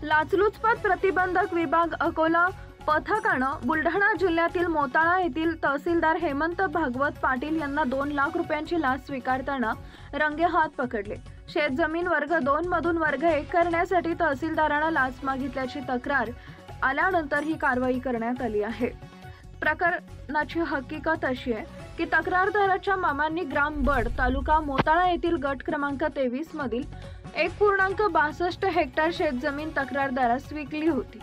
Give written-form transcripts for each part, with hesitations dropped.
लाचलुचपत प्रतिबंधक विभाग अकोला पथकानं बुलढाणा जिल्ह्यातील मोताळा येथील तहसीलदार हेमंत भागवत पाटील यांना 2 लाख रुपयांची लाच स्वीकारताना रंगेहात पकडले। शेतजमीन वर्ग 2 मधून वर्ग 1 करण्यासाठी तहसीलदारांना लाच मागितल्याची तक्रार आल्यानंतर ही कारवाई करण्यात आली आहे। प्रकरणाची हकीकत अशी आहे की तक्रारदाराच्या मामांनी ग्राम बड तालुका मोताळा येथील गट क्रमांक 23 मधील 1.62 हेक्टर शेतजमीन तक्रारदारास विकली होती।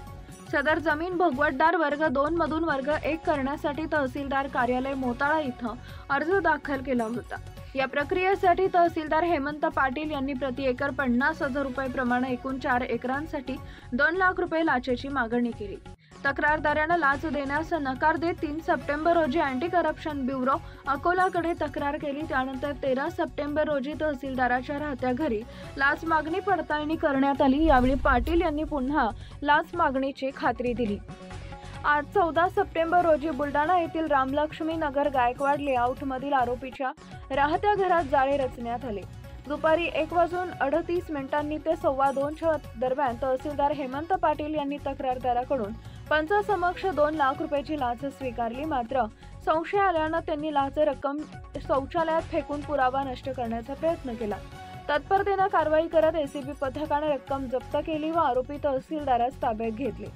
सदर जमीन भोगवटदार वर्ग 2 मधून वर्ग 1 करण्यासाठी तहसीलदार कार्यालय मोताळा इथं अर्ज दाखल केला होता। या प्रक्रियेसाठी तहसीलदार हेमंत पाटील यांनी प्रति एकर 50,000 रुपये प्रमाणे एकूण 4 एकरांसाठी 2 लाख रुपये लाचेची मागणी केली। तक्रारदारांना लाच देण्यास नकार देत 3 सप्टेंबर रोजी अँटी करप्शन ब्युरो अकोलाकडे तक्रार केली। त्यानंतर 13 सप्टेंबर रोजी तहसीलदाराच्या राहत्या घरी लाच मागणी पडताळणी करण्यात आली। यावेळी पाटील यांनी पुन्हा लाच मागणीची खात्री दिली। आज 14 सप्टेंबर रोजी बुलढाणा येथील रामलक्ष्मी नगर गायकवाड लेआउट मधील आरोपीच्या राहत्या घरात जाळे रचण्यात आले। दुपारी 1:38 ते 1:15 दरम्यान तहसीलदार हेमंत पाटील यांनी तक्रारदाराकडून पंचासमक्ष 2 लाख रुपयाची लाच स्वीकारली। मात्र संशय आल्यानं त्यांनी लाच रक्कम शौचालयात फेकून पुरावा नष्ट करण्याचा प्रयत्न केला। तत्परतेने कारवाई करत एसीबी पथकाने रक्कम जप्त केली व आरोपी तहसीलदारास ताब्यात घेतले।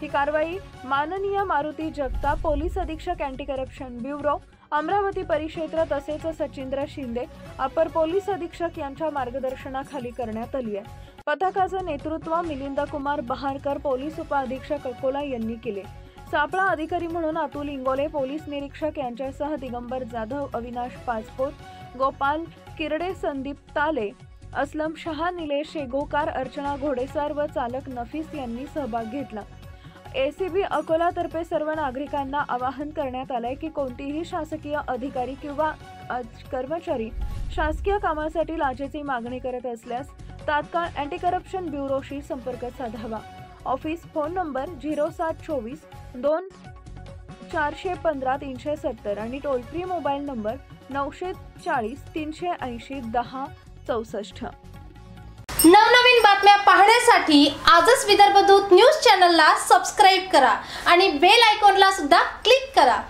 ही कारवाई माननीय मारुती जगताप पोलीस अधीक्षक अँटी करप्शन ब्युरो अमरावती परिक्षेत्र तसेच सचिंद्र शिंदे अपर पोलीस अधीक्षक यांच्या मार्गदर्शनाखाली करण्यात आली आहे। पथकाचे नेतृत्व मिलिंद कुमार बहारकर पोलीस उपअधीक्षक अकोला यांनी केले। सापळा अधिकारी म्हणून अतुल इंगोले पोलीस निरीक्षक यांच्यासह दिगंबर जाधव, अविनाश पाचपोत, गोपाल किरडे, संदीप ताले, असलम शहा, निलेश शेगोकार, अर्चना घोडेसर व चालक नफीस यांनी सहभाग घेतला। एसीबी अकोला तर्फे सर्व नागरिकांना आवाहन करण्यात आले की कोणतीही शासकीय अधिकारी किंवा कर्मचारी शासकीय कामासाठी लाचेची मागणी करत असल्यास तात्काळ अँटी करप्शन ब्युरोशी संपर्क साधावा। ऑफिस फोन नंबर 0724 2 415 370 आणि टोल फ्री मोबाईल नंबर 940 380 10 64। नवनवीन बातम्या पाहण्यासाठी आजच विदर्भ दूत न्यूज चॅनलला सबस्क्राइब करा आणि बेल आयकॉनला सुद्धा क्लिक करा।